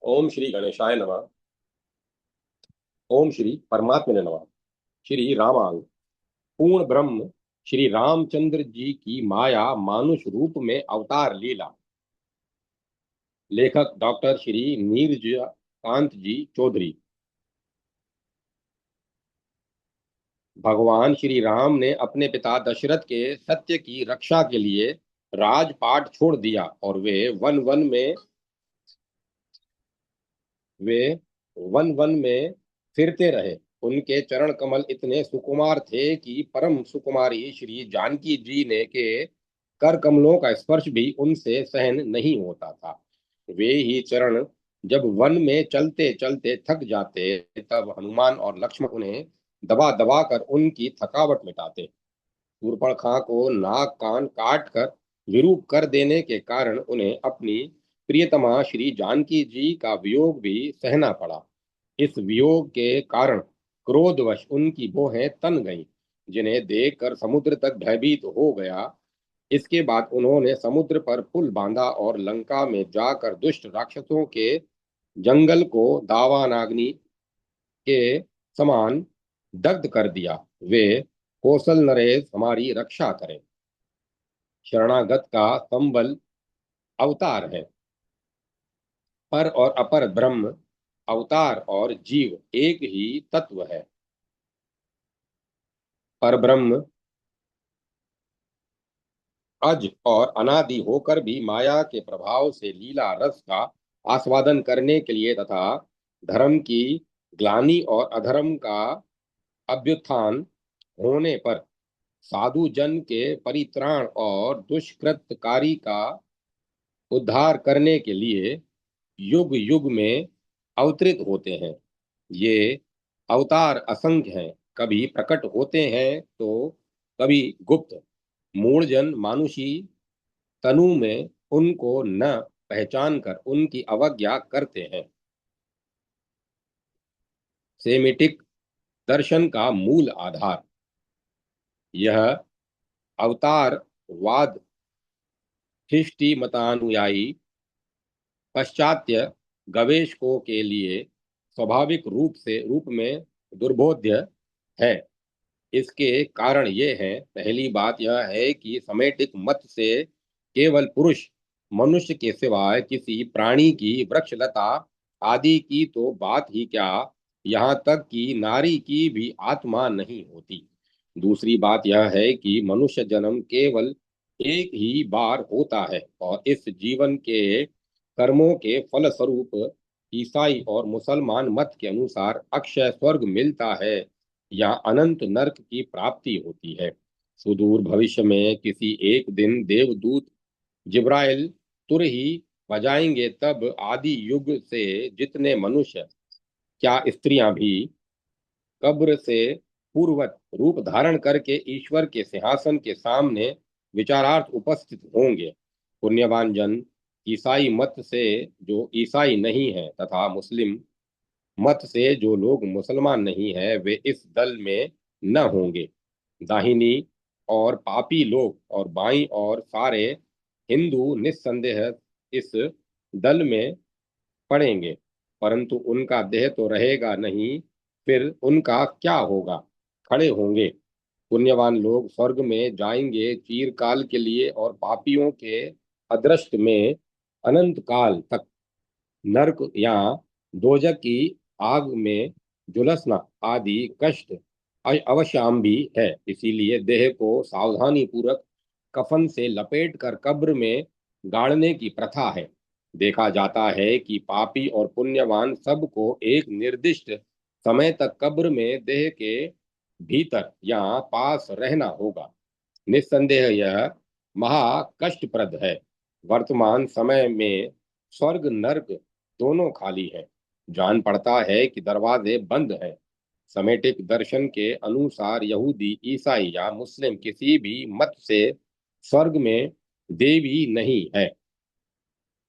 ओम श्री गणेशाय नमः। ओम श्री परमात्मने नमः। श्री रामांग पूर्ण ब्रह्म श्री रामचंद्र जी की माया मानुष रूप में अवतार लीला। लेखक डॉक्टर श्री नीरज कांत जी चौधरी। भगवान श्री राम ने अपने पिता दशरथ के सत्य की रक्षा के लिए राजपाट छोड़ दिया और वे वन वन में फिरते रहे। उनके चरण कमल इतने सुकुमार थे कि परम सुकुमारी श्री जानकी जी ने के कर कमलों का स्पर्श भी उनसे सहन नहीं होता था। वे ही चरण जब वन में चलते चलते थक जाते, तब हनुमान और लक्ष्मण उन्हें दबा दबा कर उनकी थकावट मिटाते। शूर्पणखा को नाक कान काट कर विरूप कर देने के कारण उन्हें अपनी प्रियतमा श्री जानकी जी का वियोग भी सहना पड़ा। इस वियोग के कारण क्रोधवश उनकी भौहें तन गईं, जिन्हें देखकर समुद्र तक भयभीत हो गया। इसके बाद उन्होंने समुद्र पर पुल बांधा और लंका में जाकर दुष्ट राक्षसों के जंगल को दावानाग्नि के समान दग्ध कर दिया। वे कौशल नरेश हमारी रक्षा करें। शरणागत का संबल अवतार है। पर और अपर ब्रह्म, अवतार और जीव एक ही तत्व है। पर ब्रह्म अज और अनादि होकर भी माया के प्रभाव से लीला रस का आस्वादन करने के लिए तथा धर्म की ग्लानि और अधर्म का अभ्युत्थान होने पर साधु जन के परित्राण और दुष्कृतकारी का उद्धार करने के लिए युग युग में अवतरित होते हैं। ये अवतार असंख्य हैं। कभी प्रकट होते हैं तो कभी गुप्त। मूढ़जन मानुषी तनु में उनको न पहचान कर उनकी अवज्ञा करते हैं। सेमिटिक दर्शन का मूल आधार यह अवतारवाद ख्रिस्टी मतानुयायी पाश्चात्य गवेषकों के लिए स्वाभाविक रूप में दुर्बोध्य है। इसके कारण ये हैं। पहली बात यह है कि समेटिक मत से केवल पुरुष मनुष्य के सिवाय किसी प्राणी की वृक्षलता आदि की तो बात ही क्या, यहाँ तक कि नारी की भी आत्मा नहीं होती। दूसरी बात यह है कि मनुष्य जन्म केवल एक ही बार होता है और इस जीवन के कर्मों के फल स्वरूप ईसाई और मुसलमान मत के अनुसार अक्षय स्वर्ग मिलता है या अनंत नरक की प्राप्ति होती है। सुदूर भविष्य में किसी एक दिन देवदूत जिब्राइल तुर ही बजाएंगे, तब आदि युग से जितने मनुष्य, क्या स्त्रियां भी, कब्र से पूर्वत रूप धारण करके ईश्वर के सिंहासन के सामने विचारार्थ उपस्थित होंगे। पुण्यवान जन ईसाई मत से जो ईसाई नहीं है तथा मुस्लिम मत से जो लोग मुसलमान नहीं है, वे इस दल में न होंगे। दाहिनी और पापी लोग और बाईं और सारे हिंदू निस्संदेह इस दल में पड़ेंगे, परंतु उनका देह तो रहेगा नहीं। फिर उनका क्या होगा? खड़े होंगे। पुण्यवान लोग स्वर्ग में जाएंगे चिरकाल के लिए और पापियों के अदृष्ट में अनंत काल तक नरक या दोजक की आग में झुलसना आदि कष्ट अवश्याम भी है। इसीलिए देह को सावधानी पूर्वक कफन से लपेट कर कब्र में गाड़ने की प्रथा है। देखा जाता है कि पापी और पुण्यवान सबको एक निर्दिष्ट समय तक कब्र में देह के भीतर या पास रहना होगा। निस्संदेह यह महा कष्टप्रद है। वर्तमान समय में स्वर्ग नरक दोनों खाली है। जान पड़ता है कि दरवाजे बंद हैं। समेटिक दर्शन के अनुसार यहूदी, ईसाई या मुस्लिम किसी भी मत से स्वर्ग में देवी नहीं है।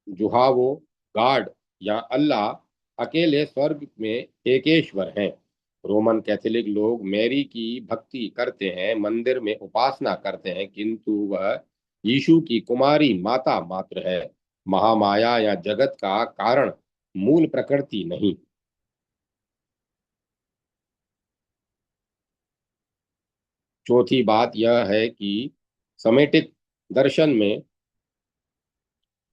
जुहावो, गॉड या अल्लाह अकेले स्वर्ग में एकेश्वर हैं। रोमन कैथोलिक लोग मैरी की भक्ति करते हैं, मंदिर में उपासना करते हैं, किंतु वह यीशु की कुमारी माता मात्र है। महामाया या जगत का कारण मूल प्रकृति नहीं। चौथी बात यह है कि समेटिक दर्शन में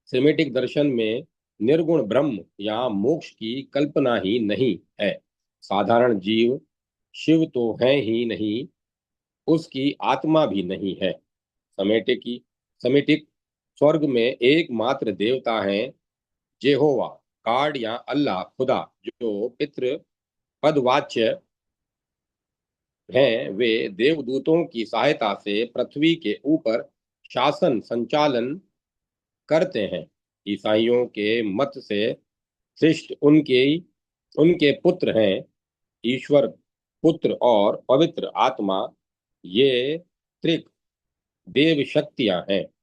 सेमेटिक दर्शन में निर्गुण ब्रह्म या मोक्ष की कल्पना ही नहीं है। साधारण जीव शिव तो है ही नहीं, उसकी आत्मा भी नहीं है। समेटिक स्वर्ग में एकमात्र देवता है जेहोवा, गॉड या अल्लाह खुदा, जो पितृ पदवाच्य हैं। वे देवदूतों की सहायता से पृथ्वी के ऊपर शासन संचालन करते हैं। ईसाइयों के मत से ख्रिस्ट उनके उनके पुत्र हैं। ईश्वर, पुत्र और पवित्र आत्मा, ये त्रिक देव शक्तियां हैं।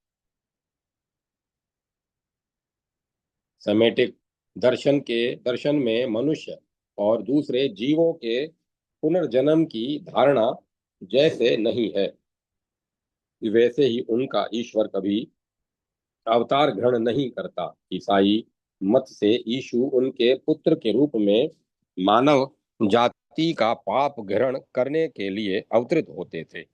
सेमेटिक दर्शन में मनुष्य और दूसरे जीवों के पुनर्जन्म की धारणा जैसे नहीं है, वैसे ही उनका ईश्वर कभी अवतार ग्रहण नहीं करता। ईसाई मत से यीशु उनके पुत्र के रूप में मानव जाति का पाप ग्रहण करने के लिए अवतरित होते थे।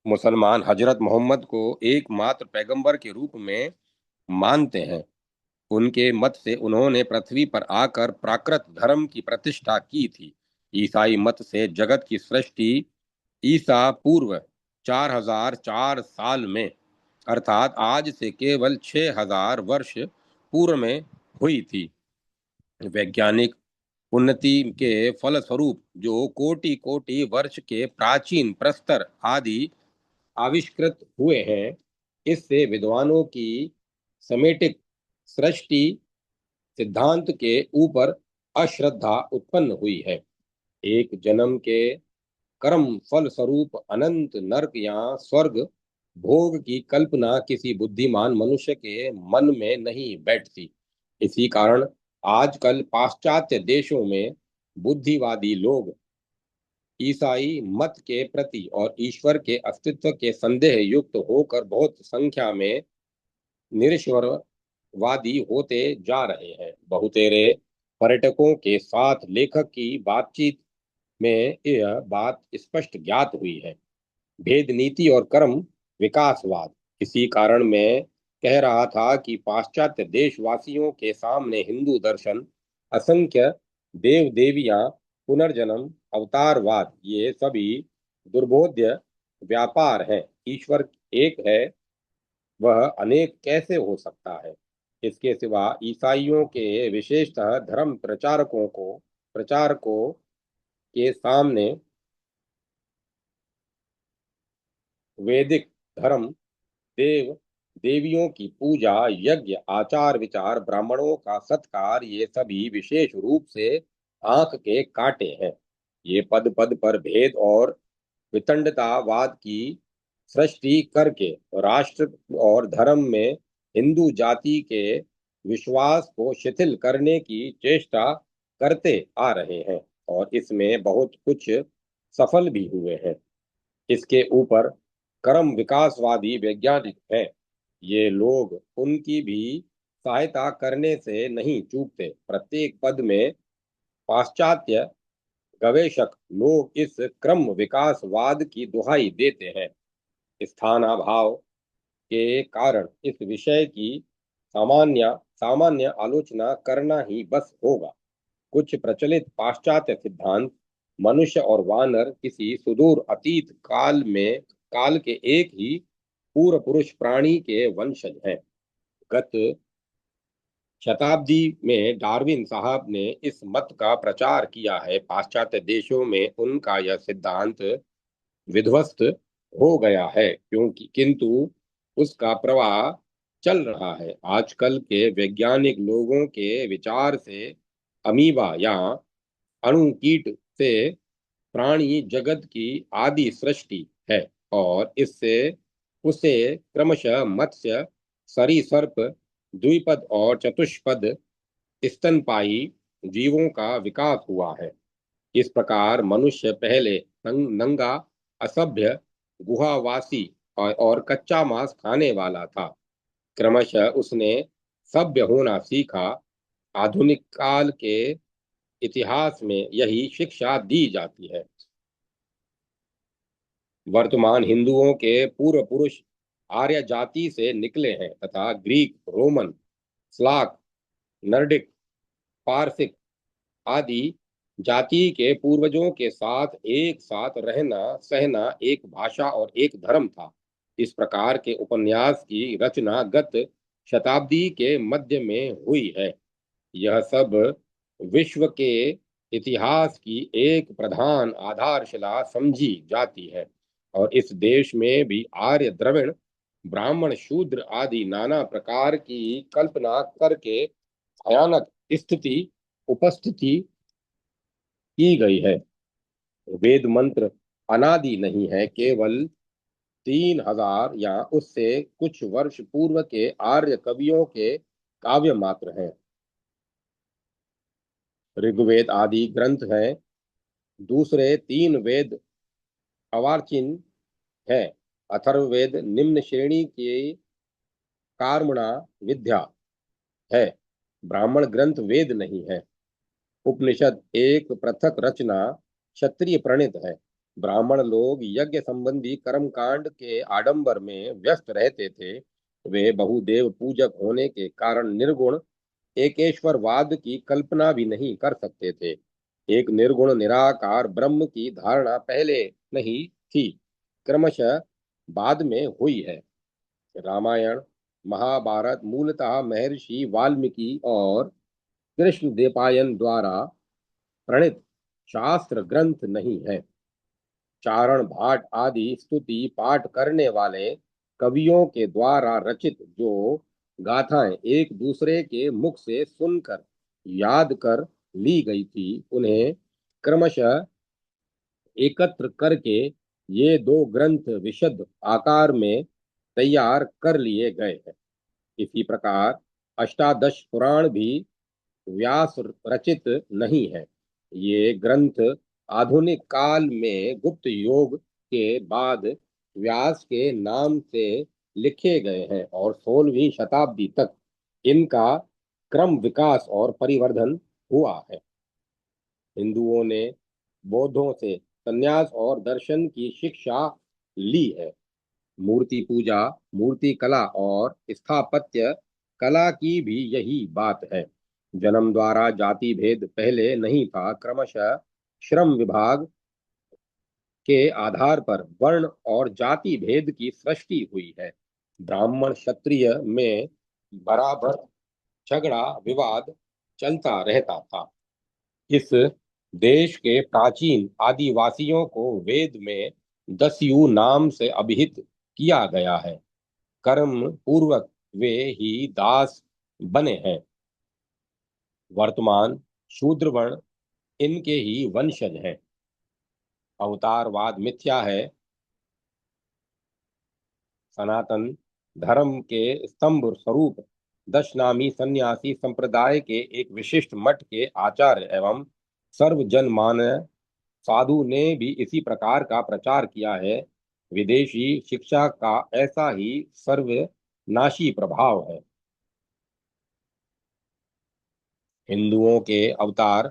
मुसलमान हजरत मोहम्मद को एकमात्र पैगंबर के रूप में मानते हैं। उनके मत से उन्होंने पृथ्वी पर आकर प्राकृत धर्म की प्रतिष्ठा की थी। ईसाई मत से जगत की सृष्टि ईसा पूर्व 4004 साल में, अर्थात आज से केवल 6000 वर्ष पूर्व में हुई थी। वैज्ञानिक उन्नति के फलस्वरूप जो कोटि कोटि वर्ष के प्राचीन प्रस्तर आदि आविष्कृत हुए हैं, इससे विद्वानों की समेटिक सृष्टि सिद्धांत के ऊपर अश्रद्धा उत्पन्न हुई है। एक जन्म के कर्म फल स्वरूप अनंत नरक या स्वर्ग भोग की कल्पना किसी बुद्धिमान मनुष्य के मन में नहीं बैठती। इसी कारण आजकल पाश्चात्य देशों में बुद्धिवादी लोग ईसाई मत के प्रति और ईश्वर के अस्तित्व के संदेह युक्त होकर बहुत संख्या में निरीश्वरवादी होते जा रहे हैं। बहुतेरे पर्यटकों के साथ लेखक की बातचीत में यह बात स्पष्ट ज्ञात हुई है। भेद नीति और कर्म विकासवाद। इसी कारण मैं कह रहा था कि पाश्चात्य देशवासियों के सामने हिंदू दर्शन, असंख्य देव देवियां, पुनर्जन्म, अवतारवाद, ये सभी दुर्बोध्य व्यापार हैं। ईश्वर एक है, वह अनेक कैसे हो सकता है? इसके सिवा ईसाइयों के विशेषतः धर्म प्रचारकों के सामने वैदिक धर्म, देव देवियों की पूजा, यज्ञ, आचार विचार, ब्राह्मणों का सत्कार, ये सभी विशेष रूप से आंख के कांटे हैं। ये पद पद पर भेद और वितंडतावाद की सृष्टि करके राष्ट्र और धर्म में हिंदू जाति के विश्वास को शिथिल करने की चेष्टा करते आ रहे हैं, और इसमें बहुत कुछ सफल भी हुए हैं। इसके ऊपर कर्म विकासवादी वैज्ञानिक हैं। ये लोग उनकी भी सहायता करने से नहीं चूकते। प्रत्येक पद में पाश्चात्य गवेषक लोग इस क्रम विकासवाद की दुहाई देते हैं। स्थानाभाव के कारण इस विषय की सामान्य सामान्य आलोचना करना ही बस होगा। कुछ प्रचलित पाश्चात्य सिद्धांत मनुष्य और वानर किसी सुदूर अतीत काल के एक ही पूर्व पुरुष प्राणी के वंशज हैं। गत शताब्दी में डार्विन साहब ने इस मत का प्रचार किया है। पाश्चात्य देशों में उनका यह सिद्धांत विध्वस्त हो गया है, क्योंकि किंतु उसका प्रवाह चल रहा है। आजकल के वैज्ञानिक लोगों के विचार से अमीबा या अणु कीट से प्राणी जगत की आदि सृष्टि है, और इससे उसे क्रमशः मत्स्य, सरीसर्प, द्विपद और चतुष्पद स्तनपायी जीवों का विकास हुआ है। इस प्रकार मनुष्य पहले नंगा, असभ्य, गुहावासी और कच्चा मांस खाने वाला था। क्रमशः उसने सभ्य होना सीखा, आधुनिक काल के इतिहास में यही शिक्षा दी जाती है। वर्तमान हिंदुओं के पूर्व पुरुष आर्य जाति से निकले हैं तथा ग्रीक, रोमन, स्लाक, नर्डिक, पारसिक आदि जाति के पूर्वजों के साथ एक साथ रहना सहना, एक भाषा और एक धर्म था। इस प्रकार के उपन्यास की रचना गत शताब्दी के मध्य में हुई है। यह सब विश्व के इतिहास की एक प्रधान आधारशिला समझी जाती है और इस देश में भी आर्य, द्रविड़, ब्राह्मण, शूद्र आदि नाना प्रकार की कल्पना करके भयानक स्थिति उपस्थिति की गई है। वेद मंत्र अनादि नहीं है, केवल 3000 या उससे कुछ वर्ष पूर्व के आर्य कवियों के काव्य मात्र हैं। ऋग्वेद आदि ग्रंथ हैं, दूसरे 3 वेद अर्वाचीन है। अथर्ववेद निम्न श्रेणी की कार्मणा विद्या है। ब्राह्मण ग्रंथ वेद नहीं है। उपनिषद एक पृथक रचना क्षत्रिय प्रणीत है। ब्राह्मण लोग यज्ञ संबंधी कर्मकांड के आडंबर में व्यस्त रहते थे। वे बहुदेव पूजक होने के कारण निर्गुण एकेश्वरवाद की कल्पना भी नहीं कर सकते थे। एक निर्गुण निराकार ब्रह्म की धारणा पहले नहीं थी, क्रमशः बाद में हुई है। रामायण, महाभारत मूलतः महर्षि वाल्मीकि और कृष्ण देवपायन द्वारा प्रणीत शास्त्र ग्रंथ नहीं है। चारण भाट आदि स्तुति पाठ करने वाले कवियों के द्वारा रचित जो गाथाएं एक दूसरे के मुख से सुनकर याद कर ली गई थी, उन्हें क्रमशः एकत्र करके ये 2 ग्रंथ विशद आकार में तैयार कर लिए गए हैं। इसी प्रकार अष्टादश पुराण भी व्यास रचित नहीं है। ये ग्रंथ आधुनिक काल में गुप्त योग के बाद व्यास के नाम से लिखे गए हैं और 16वीं शताब्दी तक इनका क्रम विकास और परिवर्धन हुआ है। हिंदुओं ने बौद्धों से संन्यास और दर्शन की शिक्षा ली है। मूर्ति पूजा, मूर्ति कला और स्थापत्य कला की भी यही बात है। जन्म द्वारा जाति भेद पहले नहीं था, क्रमशः श्रम विभाग के आधार पर वर्ण और जाति भेद की सृष्टि हुई है। ब्राह्मण क्षत्रिय में बराबर झगड़ा विवाद चलता रहता था। इस देश के प्राचीन आदिवासियों को वेद में दस्यु नाम से अभिहित किया गया है। कर्म पूर्वक वे ही दास बने हैं। वर्तमान शूद्र वर्ण इनके ही वंशज हैं। अवतारवाद मिथ्या है। सनातन धर्म के स्तंभ स्वरूप दशनामी सन्यासी संप्रदाय के एक विशिष्ट मठ के आचार्य एवं सर्वजन साधु ने भी इसी प्रकार का प्रचार किया है। विदेशी शिक्षा का ऐसा ही सर्वनाशी प्रभाव है। हिंदुओं के अवतार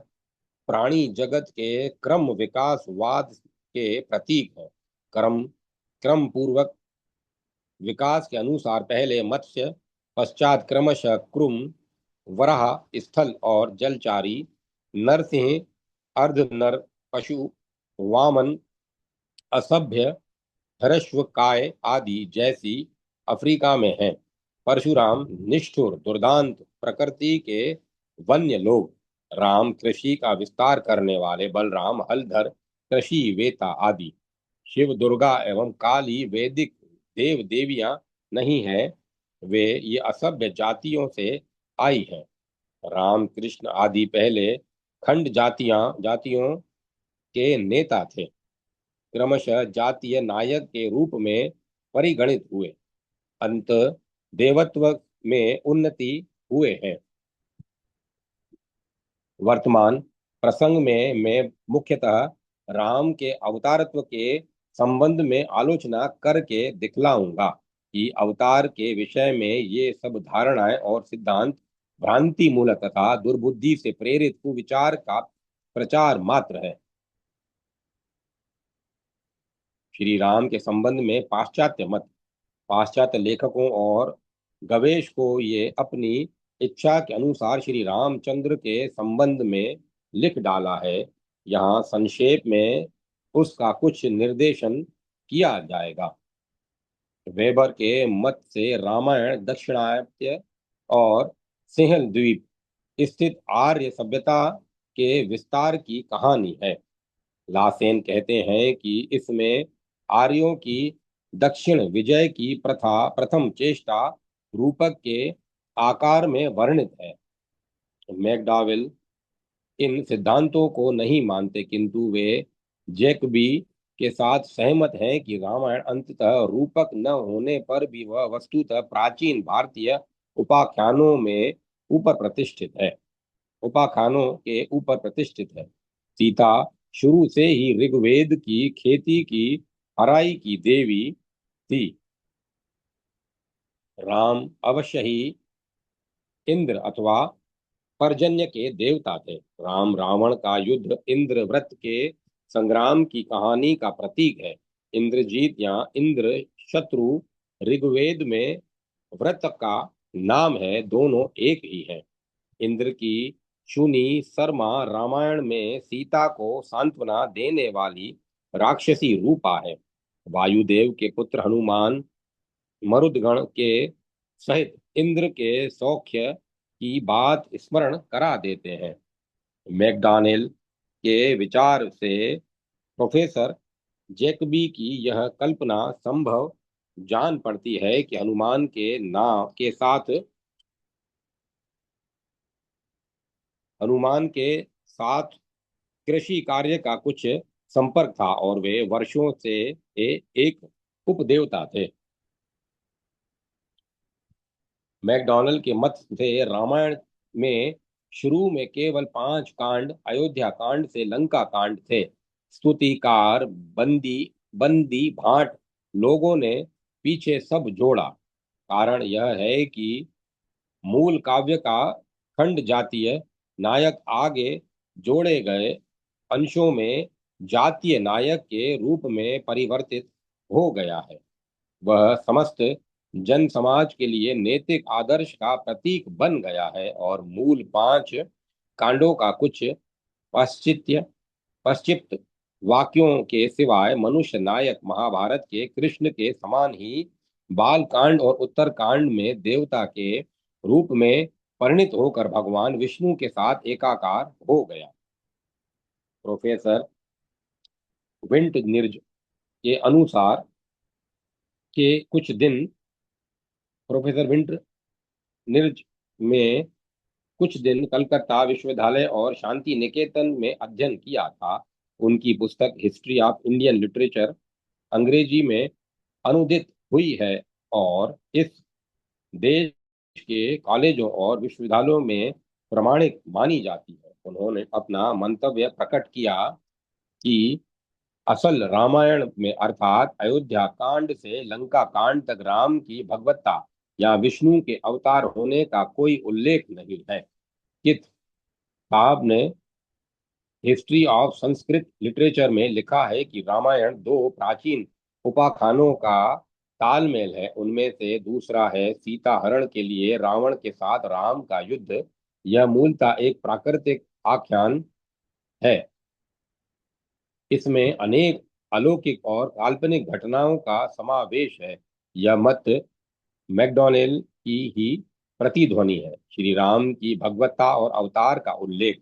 प्राणी जगत के क्रम विकासवाद के प्रतीक है। क्रम क्रम पूर्वक विकास के अनुसार पहले मत्स्य, पश्चात क्रमशः कुर्म, वराह, स्थल और जलचारी, नरसिंह, अर्धनर पशु, वामन, असभ्य, ह्रस्व काय आदि जैसी अफ्रीका में हैं। परशुराम निष्ठुर दुर्दांत प्रकृति के वन्य लोग, राम कृषि का विस्तार करने वाले, बलराम हलधर कृषि वेता आदि। शिव, दुर्गा एवं काली वैदिक देव देवियां नहीं है, वे ये असभ्य जातियों से आई हैं। राम कृष्ण आदि पहले खंड जातियों के नेता थे, क्रमशः जातीय नायक के रूप में परिगणित हुए, अंत देवत्व में उन्नति हुए हैं। वर्तमान प्रसंग में मैं मुख्यतः राम के अवतारत्व के संबंध में आलोचना करके दिखलाऊंगा कि अवतार के विषय में ये सब धारणाएं और सिद्धांत भ्रांति मूल तथा दुर्बुद्धि से प्रेरित कुविचार का प्रचार मात्र है। श्री राम के संबंध में पाश्चात्य लेखकों और गवेषकों ये अपनी इच्छा के अनुसार श्री रामचंद्र के संबंध में लिख डाला है। यहाँ संक्षेप में उसका कुछ निर्देशन किया जाएगा। वेबर के मत से रामायण दक्षिणात्य और सिंहल द्वीप स्थित आर्य सभ्यता के विस्तार की कहानी है। लासेन कहते हैं कि इसमें आर्यों की दक्षिण विजय की प्रथम चेष्टा रूपक के आकार में वर्णित है। मैकडॉवेल इन सिद्धांतों को नहीं मानते, किंतु वे जैकबी के साथ सहमत हैं कि रामायण अंततः रूपक न होने पर भी वह वस्तुतः प्राचीन भारतीय उपाख्यानों में ऊपर प्रतिष्ठित है उपाख्यानों के ऊपर प्रतिष्ठित है। सीता शुरू से ही ऋग्वेद की खेती की हराई की देवी थी। राम अवश्य ही इंद्र अथवा पर्जन्य के देवता थे। राम रावण का युद्ध इंद्रव्रत के संग्राम की कहानी का प्रतीक है। इंद्रजीत या इंद्र शत्रु ऋग्वेद में व्रत का नाम है, दोनों एक ही है। इंद्र की शूनी शर्मा रामायण में सीता को सांत्वना देने वाली राक्षसी रूपा है। वायुदेव के पुत्र हनुमान मरुदगण के सहित इंद्र के सौख्य की बात स्मरण करा देते हैं। मैकडॉनेल के विचार से प्रोफेसर जैकबी की यह कल्पना संभव जान पड़ती है कि हनुमान के साथ कृषि कार्य का कुछ संपर्क था और वे वर्षों से एक उपदेवता थे। मैकडॉनल्ड के मत से रामायण में शुरू में केवल 5 कांड अयोध्या कांड से लंका कांड थे। स्तुतिकार बंदी बंदी भाट लोगों ने पीछे सब जोड़ा। कारण यह है कि मूल काव्य का खंड जातीय नायक आगे जोड़े गए अंशों में जातीय नायक के रूप में परिवर्तित हो गया है। वह समस्त जन समाज के लिए नैतिक आदर्श का प्रतीक बन गया है और मूल 5 कांडों का कुछ पश्चित्य पश्चित वाक्यों के सिवाय मनुष्य नायक महाभारत के कृष्ण के समान ही बाल कांड और उत्तर कांड में देवता के रूप में परिणित होकर भगवान विष्णु के साथ एकाकार हो गया। प्रोफेसर विंट निर्ज के अनुसार के कुछ दिन प्रोफेसर विंट निर्ज में कुछ दिन कलकत्ता विश्वविद्यालय और शांति निकेतन में अध्ययन किया था। उनकी पुस्तक हिस्ट्री ऑफ इंडियन लिटरेचर अंग्रेजी में अनुदित हुई है और इस देश के कॉलेजों और विश्वविद्यालयों में प्रमाणिक मानी जाती है। उन्होंने अपना मंतव्य प्रकट किया कि असल रामायण में अर्थात अयोध्या कांड से लंका कांड तक राम की भगवत्ता या विष्णु के अवतार होने का कोई उल्लेख नहीं है। कित साहब ने हिस्ट्री ऑफ संस्कृत लिटरेचर में लिखा है कि रामायण 2 प्राचीन उपाख्यानों का तालमेल है। उनमें से दूसरा है सीता हरण के लिए रावण के साथ राम का युद्ध। यह मूलतः एक प्राकृतिक आख्यान है। इसमें अनेक अलौकिक और काल्पनिक घटनाओं का समावेश है। यह मत मैकडॉनेल की ही प्रतिध्वनि है। श्री राम की भगवत्ता और अवतार का उल्लेख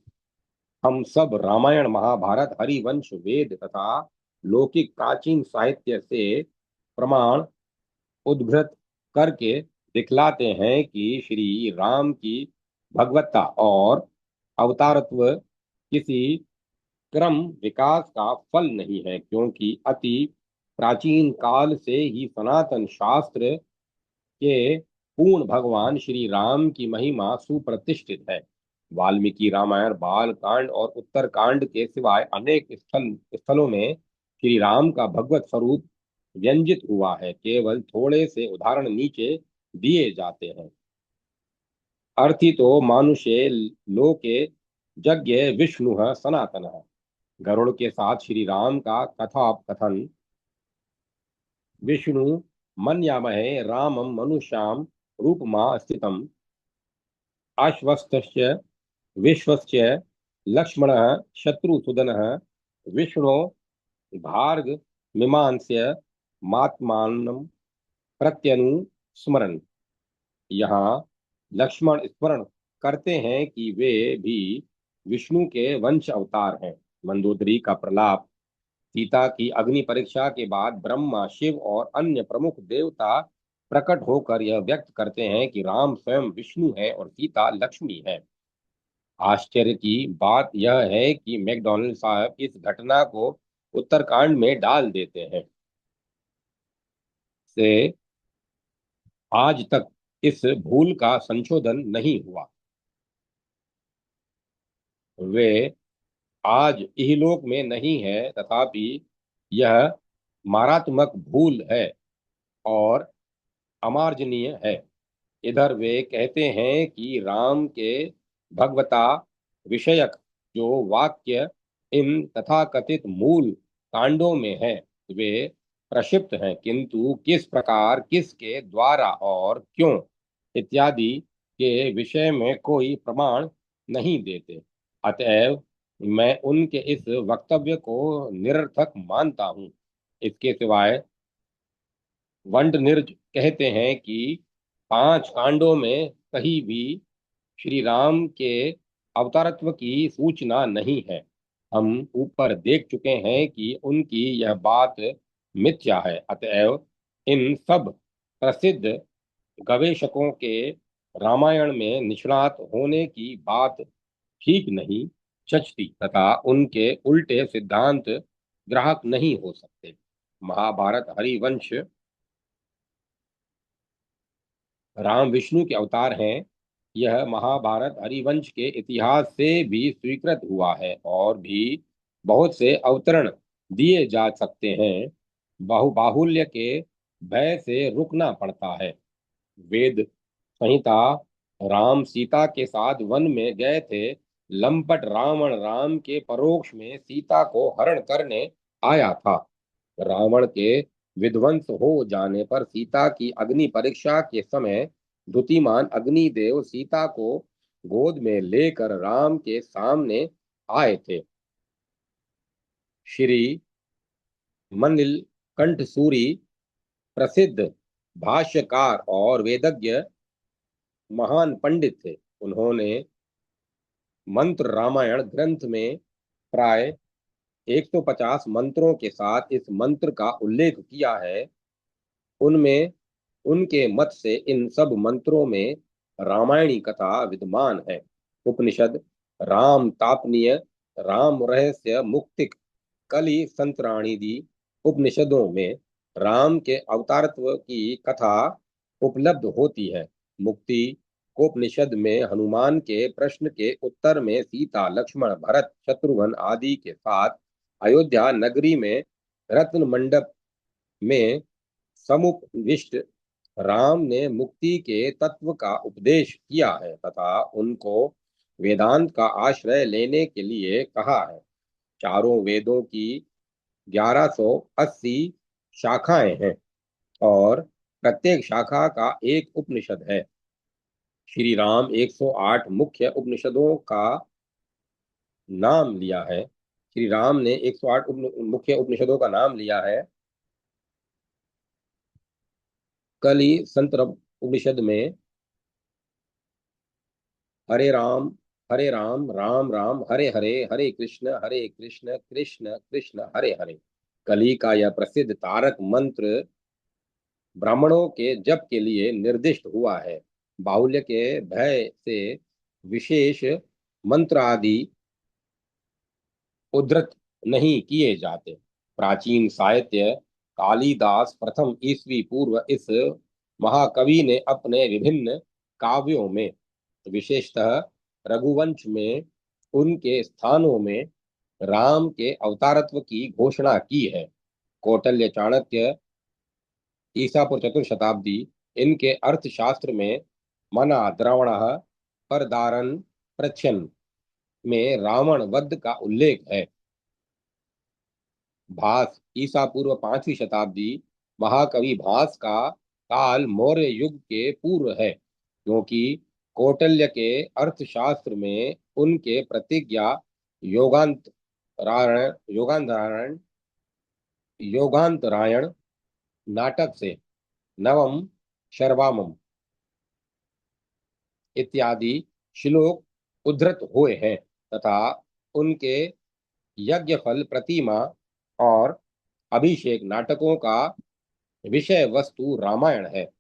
हम सब रामायण महाभारत हरिवंश वेद तथा लौकिक प्राचीन साहित्य से प्रमाण उद्धृत करके दिखलाते हैं कि श्री राम की भगवत्ता और अवतारत्व किसी क्रम विकास का फल नहीं है, क्योंकि अति प्राचीन काल से ही सनातन शास्त्र के पूर्ण भगवान श्री राम की महिमा सुप्रतिष्ठित है। वाल्मीकि रामायण बाल कांड और उत्तर कांड के सिवाय अनेक स्थलों में श्री राम का भगवत स्वरूप व्यंजित हुआ है। केवल थोड़े से उदाहरण नीचे दिए जाते हैं। अर्थितो मानुषे लोके यज्ञ विष्णु सनातन। गरुड़ के साथ श्री राम का कथा कथन। विष्णु मन्यामहे रामं मनुष्यां रूपमा स्थितम् आश्वस्तस्य विश्वस्य लक्ष्मणः शत्रुसूदनः विष्णो भार्ग मीमांस्य मात्मानं प्रत्यनुस्मरन्। यहाँ लक्ष्मण स्मरण करते हैं कि वे भी विष्णु के वंश अवतार हैं। मंदोदरी का प्रलाप। सीता की अग्नि परीक्षा के बाद ब्रह्मा शिव और अन्य प्रमुख देवता प्रकट होकर यह व्यक्त करते हैं कि राम स्वयं विष्णु है और सीता लक्ष्मी है। आश्चर्य की बात यह है कि मैकडॉनल्ड साहब इस घटना को उत्तरकांड में डाल देते हैं। से आज तक इस भूल का संशोधन नहीं हुआ। वे आज इहलोक में नहीं है, तथापि यह मारात्मक भूल है और अमार्जनीय है। इधर वे कहते हैं कि राम के भगवता विषयक जो वाक्य इन तथाकथित मूल कांडों में है वे प्रक्षिप्त हैं, किंतु किस प्रकार, किसके द्वारा और क्यों इत्यादि के विषय में कोई प्रमाण नहीं देते। अतएव मैं उनके इस वक्तव्य को निरर्थक मानता हूँ। इसके सिवाय वंडनिर्ज कहते हैं कि 5 कांडों में कहीं भी श्री राम के अवतारत्व की सूचना नहीं है। हम ऊपर देख चुके हैं कि उनकी यह बात मिथ्या है। अतएव इन सब प्रसिद्ध गवेषकों के रामायण में निष्णात होने की बात ठीक नहीं चचती तथा उनके उल्टे सिद्धांत ग्राहक नहीं हो सकते। महाभारत हरिवंश राम विष्णु के अवतार हैं, यह महाभारत हरिवंश के इतिहास से भी स्वीकृत हुआ है और भी बहुत से अवतरण दिए जा सकते हैं। बाहुल्य के भय से रुकना पड़ता है। वेद संहिता राम सीता के साथ वन में गए थे। लंपट रावण राम के परोक्ष में सीता को हरण करने आया था। रावण के विध्वंस हो जाने पर सीता की अग्नि परीक्षा के समय द्युतिमान अग्निदेव सीता को गोद में लेकर राम के सामने आए थे। श्री मनिल कंठसूरी प्रसिद्ध भाष्यकार और वेदज्ञ महान पंडित थे। उन्होंने मंत्र रामायण ग्रंथ में प्राय 150 मंत्रों के साथ इस मंत्र का उल्लेख किया है। उनमें उनके मत से इन सब मंत्रों में रामायणी कथा विद्यमान है। उपनिषद राम तापनीय राम रहस्य मुक्तिक कलि संतराणीदि उपनिषदों में राम के अवतारत्व की कथा उपलब्ध होती है। मुक्ति कोपनिषद में हनुमान के प्रश्न के उत्तर में सीता लक्ष्मण भरत शत्रुघ्न आदि के साथ अयोध्या नगरी में रत्न मंडप में समुपविष्ट राम ने मुक्ति के तत्व का उपदेश किया है तथा उनको वेदांत का आश्रय लेने के लिए कहा है। चारों वेदों की 1180 शाखाएं हैं और प्रत्येक शाखा का एक उपनिषद है। श्री राम 108 मुख्य उपनिषदों का नाम लिया है। श्री राम ने 108 मुख्य उपनिषदों का नाम लिया है। कलि संतर उपनिषद में हरे राम राम राम हरे हरे, हरे कृष्ण कृष्ण कृष्ण हरे हरे। कली का यह प्रसिद्ध तारक मंत्र ब्राह्मणों के जप के लिए निर्दिष्ट हुआ है। बाहुल्य के भय से विशेष मंत्र आदि उद्धृत नहीं किए जाते। प्राचीन साहित्य कालिदास प्रथम ईस्वी पूर्व इस महाकवि ने अपने विभिन्न काव्यों में विशेषतः रघुवंश में उनके स्थानों में राम के अवतारत्व की घोषणा की है। कौटिल्य चाणक्य ईसा पूर्व चतुर्थ शताब्दी इनके अर्थशास्त्र में मना द्रवण परदारन प्रच्छन में रावण वध का उल्लेख है। भास ईसा पूर्व 5वीं शताब्दी। महाकवि भास का काल मौर्य युग के पूर्व है, क्योंकि कौटिल्य के अर्थशास्त्र में उनके प्रतिज्ञा योगांतरायण योगांतरायण योगांतरायण नाटक से नवम शर्वामम इत्यादि श्लोक उद्धृत हुए हैं, तथा उनके यज्ञफल प्रतिमा और अभिषेक नाटकों का विषय वस्तु रामायण है।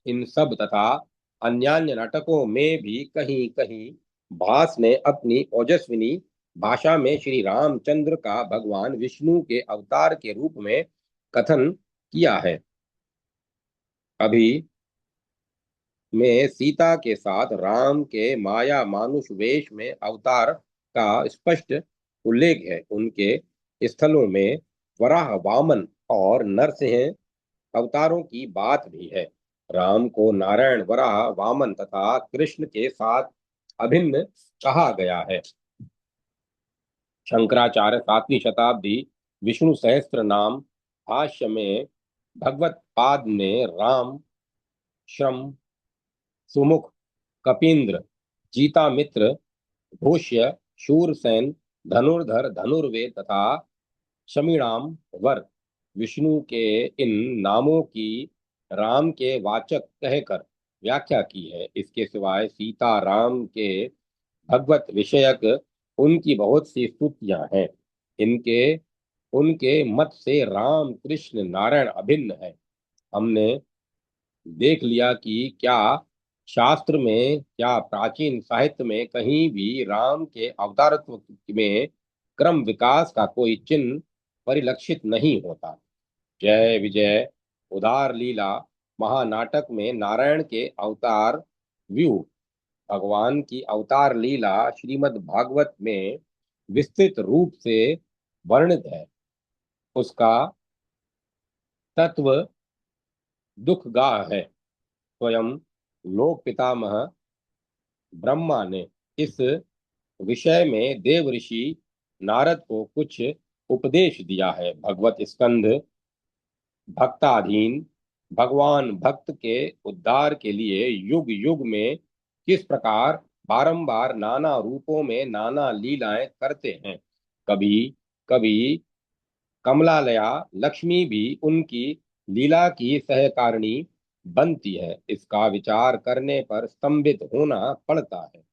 इन सब तथा अन्यान्य नाटकों में भी कहीं कहीं भास ने अपनी ओजस्विनी भाषा में श्री रामचंद्र का भगवान विष्णु के अवतार के रूप में कथन किया है। अभी में सीता के साथ राम के माया मानुष वेश में अवतार का स्पष्ट उल्लेख है। उनके स्थलों में वराह, वामन और नरसिंह अवतारों की बात भी है। राम को नारायण, वराह, वामन तथा कृष्ण के साथ अभिन्न कहा गया है। शंकराचार्य 7वीं शताब्दी विष्णु सहस्त्र नाम भाष्य में भगवत पाद ने राम, श्रम, सुमुख, कपींद्र, जीतामित्र, भूष्य, शूरसेन, धनुर्धर, धनुर्वेद तथा शमीणाम वर विष्णु के इन नामों की राम के वाचक कहकर व्याख्या की है। इसके सिवाय सीता राम के भगवत विषयक उनकी बहुत सी स्तुतियां हैं। इनके उनके मत से राम, कृष्ण, नारायण अभिन्न है। हमने देख लिया कि क्या शास्त्र में, क्या प्राचीन साहित्य में कहीं भी राम के अवतारत्व में क्रम विकास का कोई चिन्ह परिलक्षित नहीं होता। जय विजय उदार लीला महानाटक में नारायण के अवतार व्यू, भगवान की अवतार लीला श्रीमद् भागवत में विस्तृत रूप से वर्णित है। उसका तत्व दुखगाह है। स्वयं लोक पितामह ब्रह्मा ने इस विषय में देव ऋषि नारद को कुछ उपदेश दिया है। भगवत स्कंध भक्ताधीन भगवान भक्त के उद्धार के लिए युग युग में किस प्रकार बारंबार नाना रूपों में नाना लीलाएं करते हैं। कभी कभी कमलालया लक्ष्मी भी उनकी लीला की सहकारिणी बनती है। इसका विचार करने पर स्तंभित होना पड़ता है।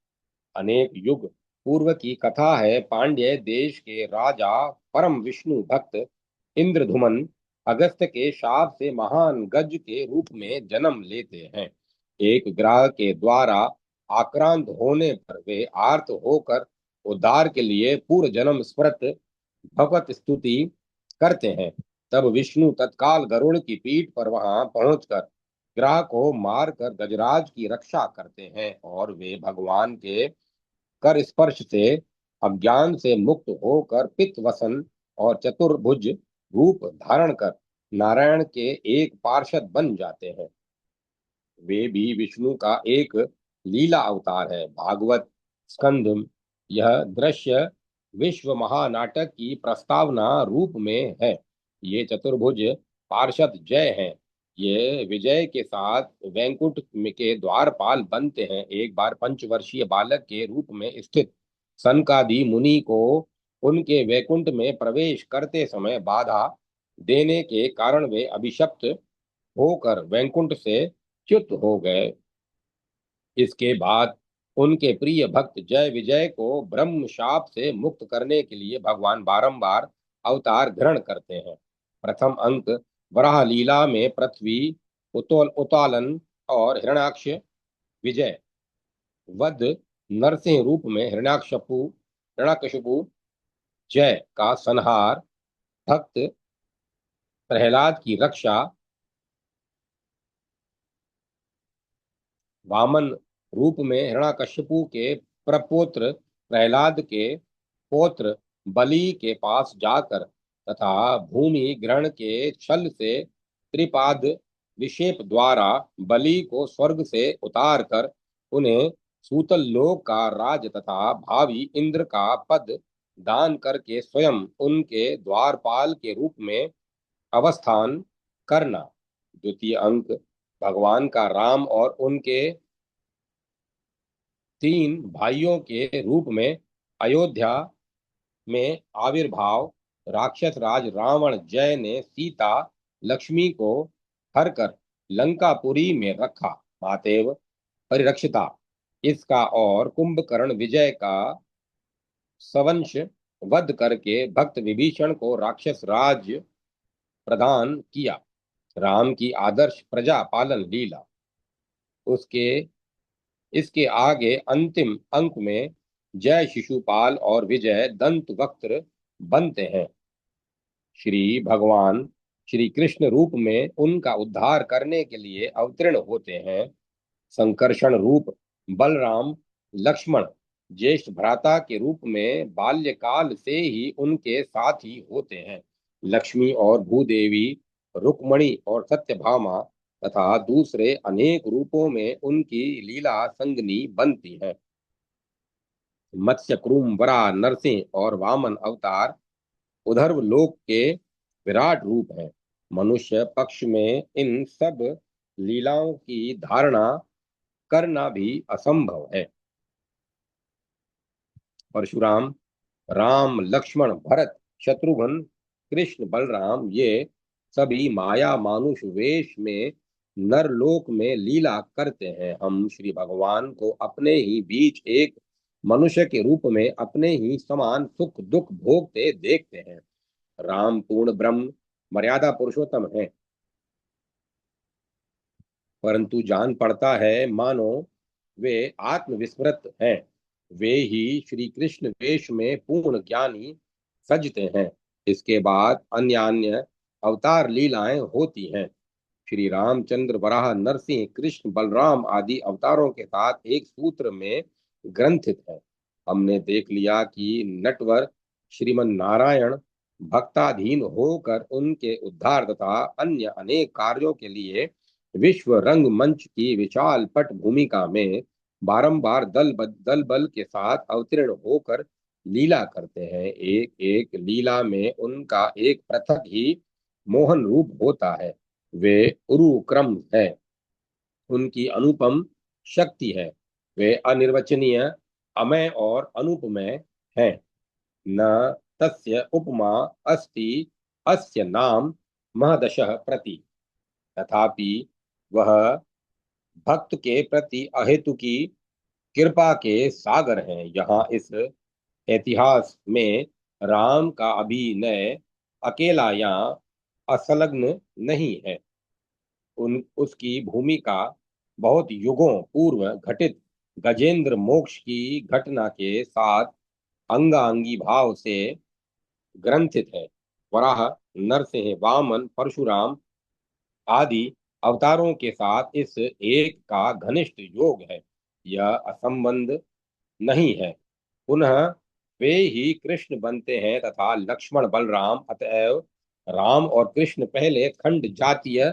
अनेक युग पूर्व की कथा है। पांड्य देश के राजा परम विष्णु भक्त इंद्रधुमन अगस्त के शाप से महान गज के रूप में जन्म लेते हैं। एक ग्रह के द्वारा आक्रांत होने पर वे आर्त होकर उद्धार के लिए पूर्व जन्म स्मृत भगवत स्तुति करते हैं। तब विष्णु तत्काल गरुड़ की पीठ पर वहां पहुंचकर ग्रह को मारकर गजराज की रक्षा करते हैं, और वे भगवान के कर स्पर्श से अज्ञान से मुक्त होकर पित्त वसन और चतुर्भुज रूप धारण कर नारायण के एक पार्षद बन जाते हैं। वे भी विष्णु का एक लीला अवतार है। भागवत स्कंद यह दृश्य विश्व महानाटक की प्रस्तावना रूप में है। ये चतुर्भुज पार्षद जय हैं। ये विजय के साथ वैकुंठ के द्वारपाल बनते हैं। एक बार पंचवर्षीय बालक के रूप में स्थित सनकादि मुनि को उनके वैकुंठ में प्रवेश करते समय बाधा देने के कारण वे अभिशप्त होकर वैकुंठ से च्युत हो गए। इसके बाद उनके प्रिय भक्त जय विजय को ब्रह्म शाप से मुक्त करने के लिए भगवान बारंबार अवतार ग्रहण करते हैं। प्रथम अंक वराह लीला में पृथ्वी उतालन और हिरण्याक्ष विजय वध नरसिंह रूप में हिरण्याकशिपु जय का संहार, भक्त प्रहलाद की रक्षा, वामन रूप में हिरण्याकशिपु के प्रपौत्र प्रहलाद के पौत्र बलि के पास जाकर तथा भूमि ग्रहण के छल से त्रिपाद विक्षेप द्वारा बलि को स्वर्ग से उतार कर उन्हें सूतल लोक का राज तथा भावी इंद्र का पद दान करके स्वयं उनके द्वारपाल के रूप में अवस्थान करना। द्वितीय अंक, भगवान का राम और उनके तीन भाइयों के रूप में अयोध्या में आविर्भाव। राक्षस राज रावण जय ने सीता लक्ष्मी को हरकर लंकापुरी में रखा, मातेव परिरक्षिता इसका, और कुंभकर्ण विजय का सवंश वध करके भक्त विभीषण को राक्षस राज प्रदान किया। राम की आदर्श प्रजा पालन लीला। उसके इसके आगे अंतिम अंक में जय शिशुपाल और विजय दंत वक्त्र बनते हैं। श्री भगवान श्री कृष्ण रूप में उनका उद्धार करने के लिए अवतीर्ण होते हैं। संकर्षण रूप बलराम लक्ष्मण ज्येष्ठ भ्राता के रूप में बाल्यकाल से ही उनके साथ ही होते हैं। लक्ष्मी और भूदेवी, रुक्मणी और सत्यभामा तथा दूसरे अनेक रूपों में उनकी लीला संगनी बनती है। मत्स्य, कूर्म, वराह, नरसिंह और वामन अवतार उधर्व लोक के विराट रूप हैं। मनुष्य पक्ष में इन सब लीलाओं की धारणा करना भी असंभव है। परशुराम, राम, लक्ष्मण, भरत, शत्रुघ्न, कृष्ण, बलराम ये सभी माया मानुष वेश में नरलोक में लीला करते हैं। हम श्री भगवान को अपने ही बीच एक मनुष्य के रूप में अपने ही समान सुख दुख भोगते देखते हैं। राम पूर्ण ब्रह्म मर्यादा पुरुषोत्तम है, परंतु जान पड़ता है मानो वे आत्मविस्मृत हैं। वे ही श्री कृष्ण वेश में पूर्ण ज्ञानी सजते हैं। इसके बाद अन्य अन्य अवतार लीलाएं होती हैं। श्री रामचंद्र, वराह, नरसिंह, कृष्ण, बलराम आदि अवतारों के साथ एक सूत्र में ग्रंथित है। हमने देख लिया कि नटवर श्रीमन नारायण भक्ताधीन होकर उनके उद्धार तथा अन्य अनेक कार्यों के लिए विश्व रंगमंच की विशाल पट भूमिका में बारंबार दल बल के साथ अवतीर्ण होकर लीला करते हैं। एक एक लीला में उनका एक पृथक ही मोहन रूप होता है। वे उरुक्रम है, उनकी अनुपम शक्ति है। वे अनिर्वचनीय, अमय और अनुपमय हैं। न तस्य उपमा अस्ति अस्य नाम महदशः प्रति। तथापि वह भक्त के प्रति अहेतु की कृपा के सागर हैं। यहाँ इस इतिहास में राम का अभिनय अकेला या असंलग्न नहीं है। उसकी भूमिका बहुत युगों पूर्व घटित गजेंद्र मोक्ष की घटना के साथ अंगांगी भाव से ग्रंथित है। वराह, नरसिंह, वामन, परशुराम आदि अवतारों के साथ इस एक का घनिष्ठ योग है। यह असंबंध नहीं है। पुनः वे ही कृष्ण बनते हैं तथा लक्ष्मण बलराम। अतएव राम और कृष्ण पहले खंड जातीय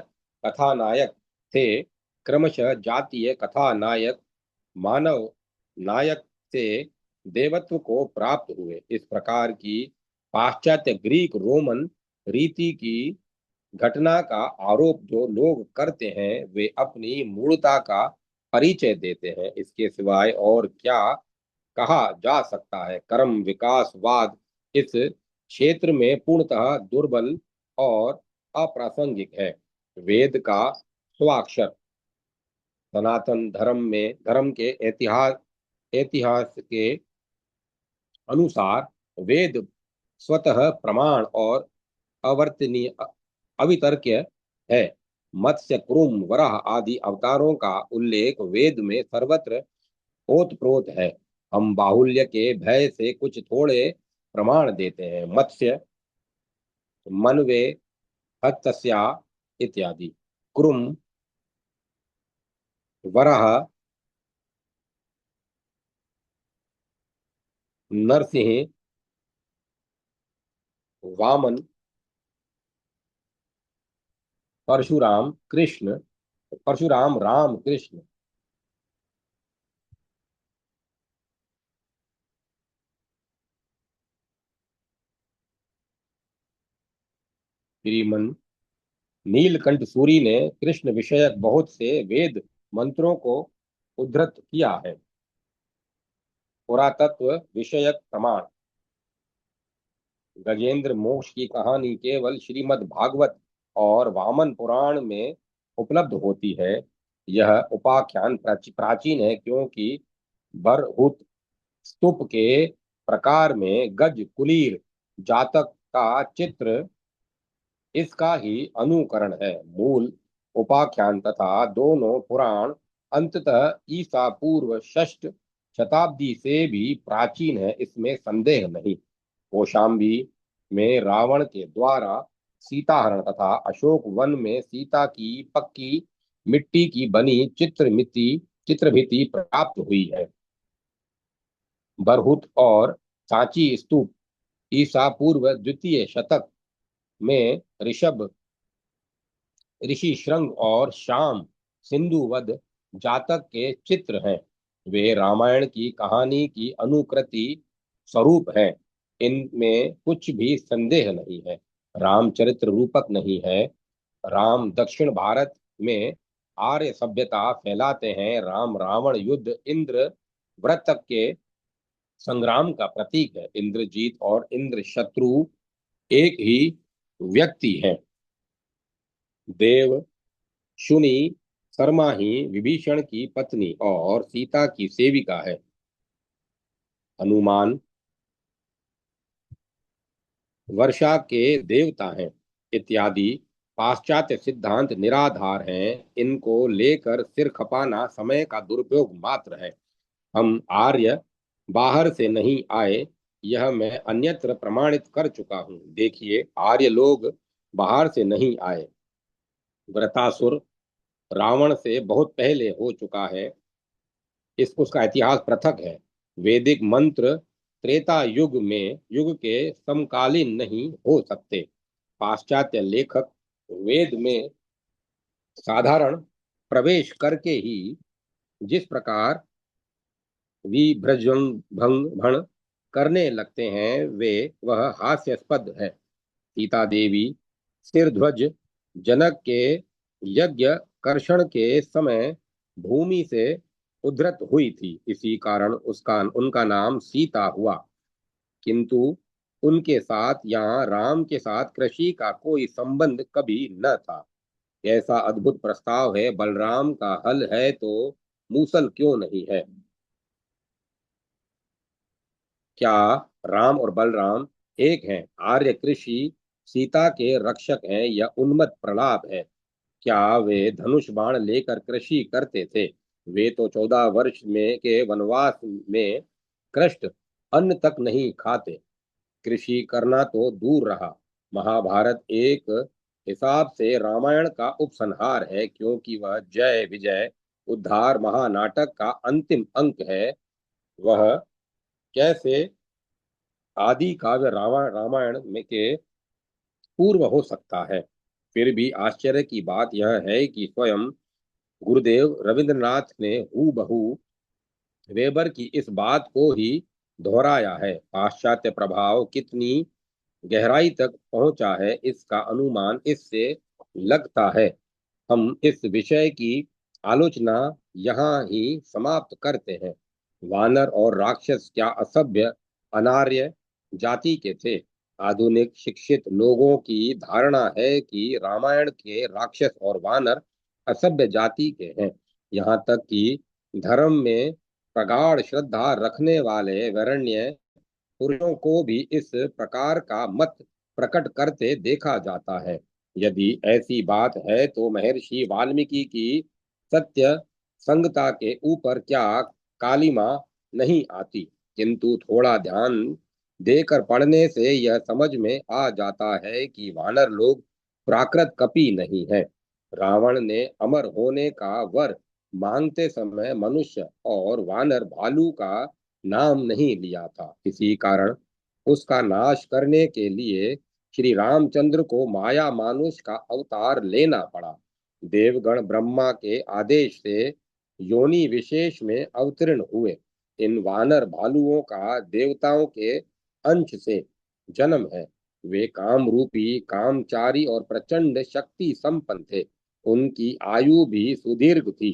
कथानायक थे, क्रमशः जातीय कथानायक मानव नायक से देवत्व को प्राप्त हुए। इस प्रकार की पाश्चात्य ग्रीक रोमन रीति की घटना का आरोप जो लोग करते हैं वे अपनी मूलता का परिचय देते हैं। इसके सिवाय और क्या कहा जा सकता है। कर्म विकासवाद इस क्षेत्र में पूर्णतः दुर्बल और अप्रासंगिक है। वेद का स्वाक्षर सनातन धर्म के इतिहास के अनुसार वेद स्वतः प्रमाण और अवर्तनीय अवितर्क्य है। मत्स्य, कुर्म, वराह आदि अवतारों का उल्लेख वेद में सर्वत्र ओतप्रोत है। हम बाहुल्य के भय से कुछ थोड़े प्रमाण देते हैं। मत्स्य, मनवे, हत्स्या इत्यादि। कुर्म, वराह, नरसिंह, वामन, परशुराम, कृष्ण, परशुराम, राम, कृष्ण श्रीमन नीलकंठ सूरी ने कृष्ण विषयक बहुत से वेद मंत्रों को उद्धृत किया है। पुरातत्व विषयक प्रमाण। गजेंद्र मोक्ष की कहानी केवल श्रीमद् भागवत और वामन पुराण में उपलब्ध होती है। यह उपाख्यान प्राचीन है क्योंकि बरहुत स्तूप के प्रकार में गज कुलीर जातक का चित्र इसका ही अनुकरण है। मूल उपाख्यान तथा दोनों पुराण अंततः ईसा पूर्व षष्ठ शताब्दी से भी प्राचीन है, इसमें संदेह नहीं। कौशाम्बी में रावण के द्वारा सीताहरण तथा अशोक वन में सीता की पक्की मिट्टी की बनी चित्रभित्ति प्राप्त हुई है। बरहुत और सांची स्तूप ईसा पूर्व द्वितीय शतक में ऋषि श्रृंग और श्याम सिंधुवध जातक के चित्र हैं। वे रामायण की कहानी की अनुकृति स्वरूप हैं, इनमें कुछ भी संदेह नहीं है। रामचरित्र रूपक नहीं है। राम दक्षिण भारत में आर्य सभ्यता फैलाते हैं। राम रावण युद्ध इंद्र व्रत के संग्राम का प्रतीक है। इंद्रजीत और इंद्र शत्रु एक ही व्यक्ति हैं। देव शुनि शर्मा ही विभीषण की पत्नी और सीता की सेविका है। हनुमान वर्षा के देवता हैं इत्यादि पाश्चात्य सिद्धांत निराधार हैं। इनको लेकर सिर खपाना समय का दुरुपयोग मात्र है। हम आर्य बाहर से नहीं आए, यह मैं अन्यत्र प्रमाणित कर चुका हूँ। देखिए, आर्य लोग बाहर से नहीं आए। वृतासुर रावण से बहुत पहले हो चुका है। उसका इतिहास पृथक है। वैदिक मंत्र त्रेता युग के समकालीन नहीं हो सकते। पाश्चात्य लेखक वेद में साधारण प्रवेश करके ही जिस प्रकार विभ्रजंभण करने लगते हैं, वे वह हास्यास्पद है। सीता देवी सिरध्वज जनक के यज्ञ कर्षण के समय भूमि से उद्धृत हुई थी, इसी कारण उसका उनका नाम सीता हुआ। किंतु उनके साथ यहाँ राम के साथ कृषि का कोई संबंध कभी न था। ऐसा अद्भुत प्रस्ताव है, बलराम का हल है तो मूसल क्यों नहीं है? क्या राम और बलराम एक हैं? आर्य कृषि सीता के रक्षक हैं या उन्मत्त प्रलाप है? क्या वे धनुष बाण लेकर कृषि करते थे? वे तो 14 वर्ष में के वनवास में कृष्ण अन्न तक नहीं खाते। कृषि करना तो दूर रहा। महाभारत एक हिसाब से रामायण का उपसंहार है, क्योंकि वह जय विजय उद्धार महानाटक का अंतिम अंक है। वह कैसे आदि काव्य रामायण में के पूर्व हो सकता है? फिर भी आश्चर्य की बात यह है कि स्वयं गुरुदेव रविंद्रनाथ ने हूबहू वेबर की इस बात को ही दोहराया है। पाश्चात्य प्रभाव कितनी गहराई तक पहुंचा है, इसका अनुमान इससे लगता है। हम इस विषय की आलोचना यहाँ ही समाप्त करते हैं। वानर और राक्षस क्या असभ्य अनार्य जाति के थे? आधुनिक शिक्षित लोगों की धारणा है कि रामायण के राक्षस और वानर असभ्य जाति के हैं। यहाँ तक कि धर्म में प्रगाढ़ श्रद्धा रखने वाले वरेण्य पुरुषों को भी इस प्रकार का मत प्रकट करते देखा जाता है। यदि ऐसी बात है तो महर्षि वाल्मीकि की सत्य संगता के ऊपर क्या कालिमा नहीं आती? किंतु थोड़ा ध्यान देकर पढ़ने से यह समझ में आ जाता है कि वानर लोग प्राकृत कपि नहीं है। रावण ने अमर होने का वर मांगते समय मनुष्य और वानर भालू का नाम नहीं लिया था। इसी कारण उसका नाश करने के लिए श्री रामचंद्र को माया मानुष का अवतार लेना पड़ा। देवगण ब्रह्मा के आदेश से योनि विशेष में अवतीर्ण हुए। इन वानर भालुओं का देवताओं के अंश से जन्म है। वे काम रूपी कामचारी और प्रचंड शक्ति संपन्न थे। उनकी आयु भी सुदीर्घ थी।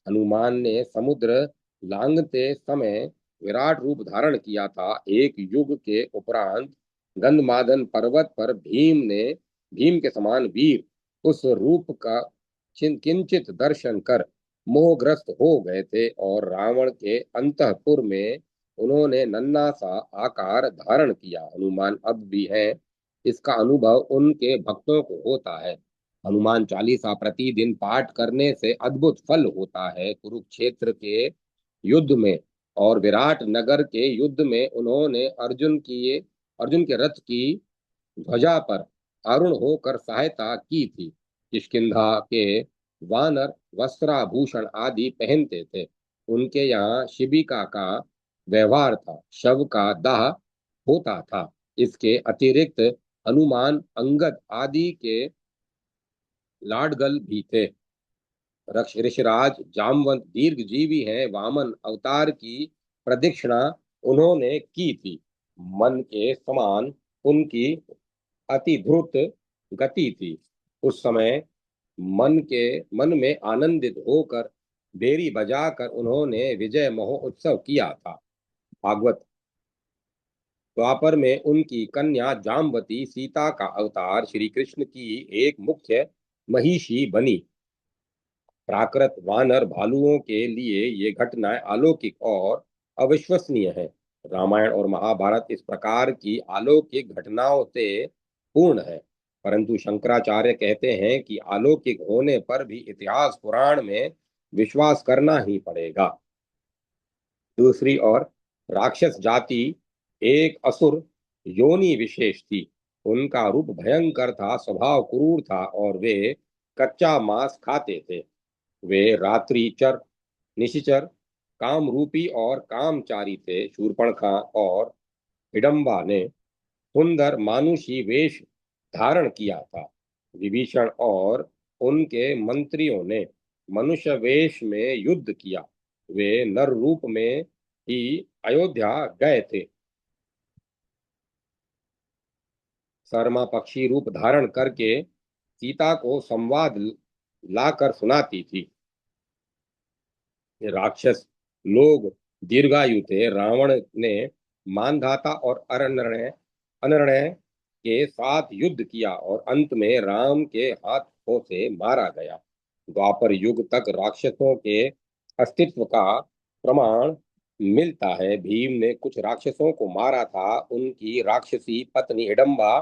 हनुमान ने समुद्र लांघते समय विराट रूप धारण किया था। एक युग के उपरांत गंधमादन पर्वत पर भीम के समान वीर उस रूप का किंचित दर्शन कर मोहग्रस्त हो गए थे और रावण के अंतःपुर में उन्होंने नन्हा सा आकार धारण किया। हनुमान अब भी हैं, इसका अनुभव उनके भक्तों को होता है। हनुमान चालीसा प्रतिदिन पाठ करने से अद्भुत फल होता है। कुरुक्षेत्र के युद्ध में और विराट नगर के युद्ध में उन्होंने अर्जुन के रथ की ध्वजा पर आरूढ़ होकर सहायता की थी। किष्किंधा के वानर वस्त्राभूषण आदि पहनते थे। उनके यहाँ शिबिका का व्यवहार था, शव का दाह होता था। इसके अतिरिक्त हनुमान अंगद आदि के लाडगल भी थे। ऋषिराज जामवंत दीर्घजीवी हैं। वामन अवतार की प्रदक्षिणा उन्होंने की थी। मन के समान उनकी अति द्रुत गति थी। उस समय मन में आनंदित होकर बेरी बजाकर उन्होंने विजय महोत्सव किया था। भागवत। द्वापर में उनकी कन्या जामवती सीता का अवतार श्री कृष्ण की एक मुख्य महिषी बनी। प्राकृत वानर भालुओं के लिए ये घटनाएं अलौकिक और अविश्वसनीय है। रामायण और महाभारत इस प्रकार की अलौकिक घटनाओं से पूर्ण है। परंतु शंकराचार्य कहते हैं कि अलौकिक होने पर भी इतिहास पुराण में विश्वास करना ही पड़ेगा। दूसरी ओर राक्षस जाति एक असुर योनि विशेष थी। उनका रूप भयंकर था, स्वभाव क्रूर था और वे कच्चा मांस खाते थे। वे रात्रिचर, निशिचर, काम रूपी और कामचारी थे। शूर्पणखा और हिडम्बा ने सुंदर मानुषी वेश धारण किया था। विभीषण और उनके मंत्रियों ने मनुष्य वेश में युद्ध किया। वे नर रूप में ही अयोध्या गए थे। शर्मा पक्षी रूप धारण करके सीता को संवाद लाकर सुनाती थी। राक्षस लोग दीर्घायु थे। रावण ने मानधाता और अनर्णय के साथ युद्ध किया और अंत में राम के हाथों से मारा गया। द्वापर युग तक राक्षसों के अस्तित्व का प्रमाण मिलता है। भीम ने कुछ राक्षसों को मारा था। उनकी राक्षसी पत्नी हिडम्बा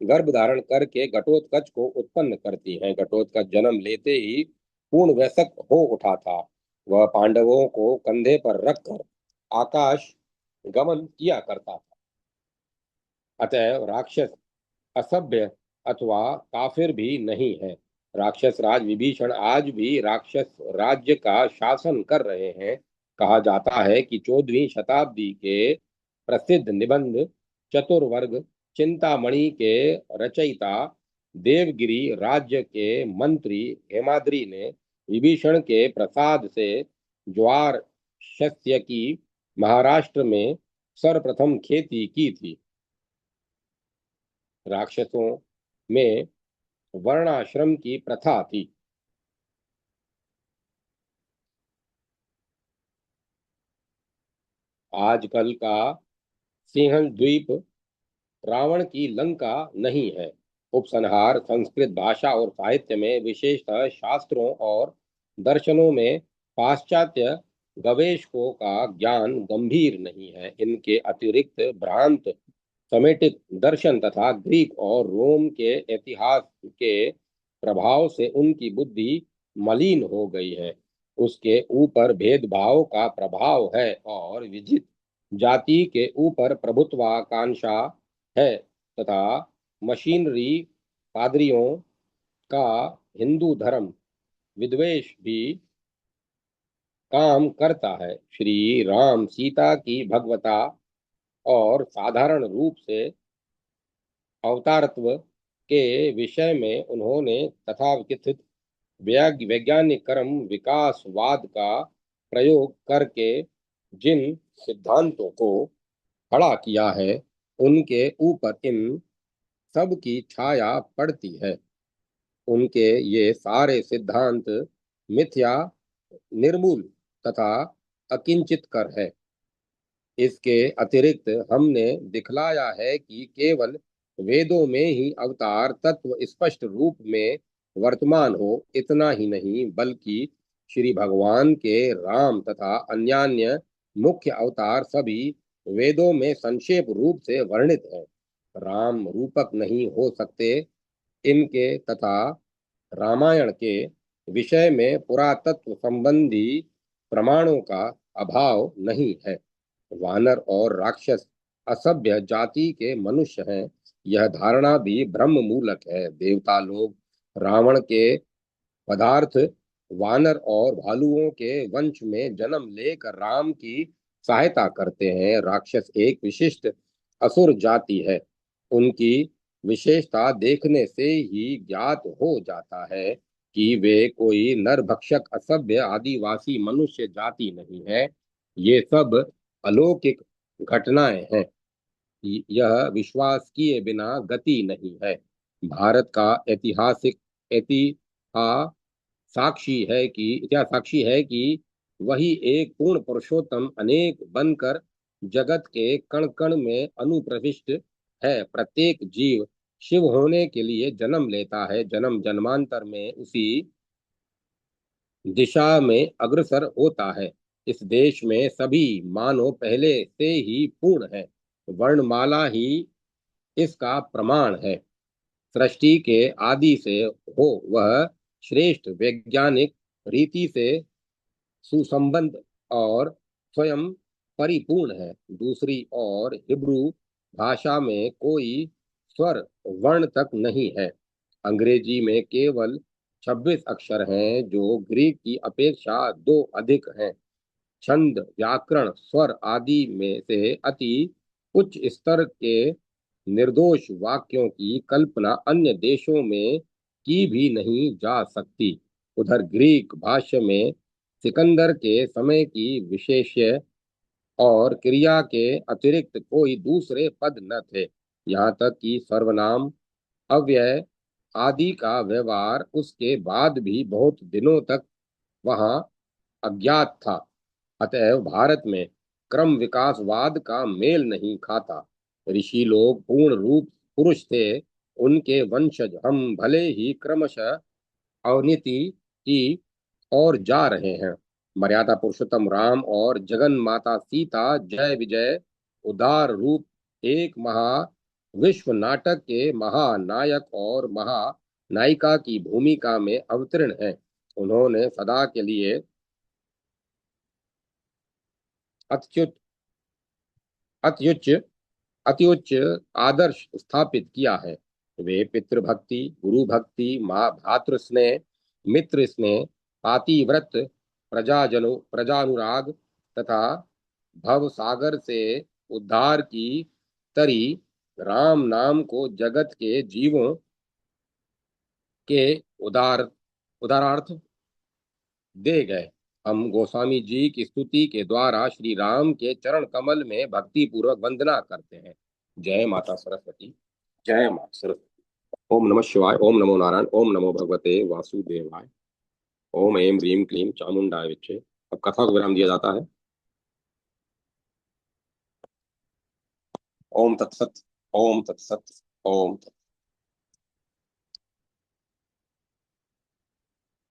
गर्भ धारण करके घटोत्कच को उत्पन्न करती है। घटोत्कच जन्म लेते ही पूर्ण वयस्क हो उठा था। वह पांडवों को कंधे पर रखकर आकाश गमन किया करता था। अतः राक्षस असभ्य अथवा काफिर भी नहीं है। राक्षस राज विभीषण आज भी राक्षस राज्य का शासन कर रहे हैं। कहा जाता है कि 14वीं शताब्दी के प्रसिद्ध निबंध चतुर्वर्ग चिंतामणि के रचयिता देवगिरी राज्य के मंत्री हेमाद्रि ने विभीषण के प्रसाद से ज्वार शस्य की महाराष्ट्र में सर्वप्रथम खेती की थी। राक्षसों में वर्णाश्रम की प्रथा थी। आजकल का सिंहल द्वीप रावण की लंका नहीं है। उपसंहार संस्कृत भाषा और साहित्य में, विशेषतः शास्त्रों और दर्शनों में पाश्चात्य गवेशकों का ज्ञान गंभीर नहीं है। इनके अतिरिक्त भ्रांत समेटित दर्शन तथा ग्रीक और रोम के इतिहास के प्रभाव से उनकी बुद्धि मलिन हो गई है। उसके ऊपर भेदभाव का प्रभाव है और विजित जाति के ऊपर प्रभुत्वाकांक्षा है तथा मशीनरी पादरियों का हिंदू धर्म विद्वेष भी काम करता है। श्री राम सीता की भगवता और साधारण रूप से अवतारत्व के विषय में उन्होंने तथाकथित वैज्ञानिक क्रम विकासवाद का प्रयोग करके जिन सिद्धांतों को खड़ा किया है, उनके ऊपर इन सबकी छाया पड़ती है। उनके ये सारे सिद्धांत मिथ्या, निर्मूल तथा अकिंचित कर है। इसके अतिरिक्त हमने दिखलाया है कि केवल वेदों में ही अवतार तत्व स्पष्ट रूप में वर्तमान हो, इतना ही नहीं बल्कि श्री भगवान के राम तथा अन्यान्य मुख्य अवतार सभी वेदों में संक्षेप रूप से वर्णित है। राम रूपक नहीं हो सकते इनके तथा रामायण के विषय में पुरातत्व संबंधी प्रमाणों का अभाव नहीं है। वानर और राक्षस असभ्य जाति के मनुष्य हैं, यह धारणा भी भ्रम मूलक है। देवता लोग रावण के पदार्थ, वानर और भालुओं के वंश में जन्म लेकर राम की सहायता करते हैं। राक्षस एक विशिष्ट असुर जाति है। उनकी विशेषता देखने से ही ज्ञात हो जाता है कि वे कोई नरभक्षक असभ्य आदिवासी मनुष्य जाति नहीं है। ये सब अलौकिक घटनाएं हैं। यह विश्वास किए बिना गति नहीं है। भारत का ऐतिहासिक इतिहास साक्षी है कि वही एक पूर्ण पुरुषोत्तम अनेक बनकर जगत के कण कण में अनुप्रविष्ट है। प्रत्येक जीव शिव होने के लिए जन्म लेता है, जन्म जन्मांतर में उसी दिशा में अग्रसर होता है। इस देश में सभी मानव पहले से ही पूर्ण है। वर्णमाला ही इसका प्रमाण है। सृष्टि के आदि से हो वह श्रेष्ठ वैज्ञानिक रीति से सुसंबद्ध और स्वयं परिपूर्ण है। दूसरी ओर हिब्रू भाषा में कोई स्वर वर्ण तक नहीं है। अंग्रेजी में केवल 26 अक्षर हैं, जो ग्रीक की अपेक्षा दो अधिक हैं। छंद, व्याकरण, स्वर आदि में से अति उच्च स्तर के निर्दोष वाक्यों की कल्पना अन्य देशों में की भी नहीं जा सकती। उधर ग्रीक भाष्य में सिकंदर के समय की विशेष्य और क्रिया के अतिरिक्त कोई दूसरे पद न थे। यहाँ तक कि सर्वनाम, अव्यय आदि का व्यवहार उसके बाद भी बहुत दिनों तक वहाँ अज्ञात था। अतएव भारत में क्रम विकासवाद का मेल नहीं खाता। ऋषि लोग पूर्ण रूप पुरुष थे। उनके वंशज हम भले ही क्रमशः अवनति की ओर जा रहे हैं। मर्यादा पुरुषोत्तम राम और जगन माता सीता जय विजय उदार रूप एक महा विश्व नाटक के महानायक और महानायिका की भूमिका में अवतीर्ण है। उन्होंने सदा के लिए अत्युच्च अत्युच्च अत्युच्च आदर्श स्थापित किया है। वे पितृभक्ति, गुरु भक्ति, माँ भातृ स्नेह, मित्र स्नेह, पातिव्रत, प्रजानुराग तथा भव सागर से उद्धार की तरी राम नाम को जगत के जीवों के उदारार्थ दे गए। हम गोस्वामी जी की स्तुति के द्वारा श्री राम के चरण कमल में भक्ति पूर्वक वंदना करते हैं। जय माता सरस्वती, जय माता सरस्वती। ओम नमः शिवाय, ओम नमो नारायण, ओम नमो भगवते वासुदेवाय, ओम ऐं ह्रीं क्लीं चामुंडाय विच्चे। अब कथा को विराम दिया जाता है। ओम तत्सत, ओम तत्सत, ओम तत्सत।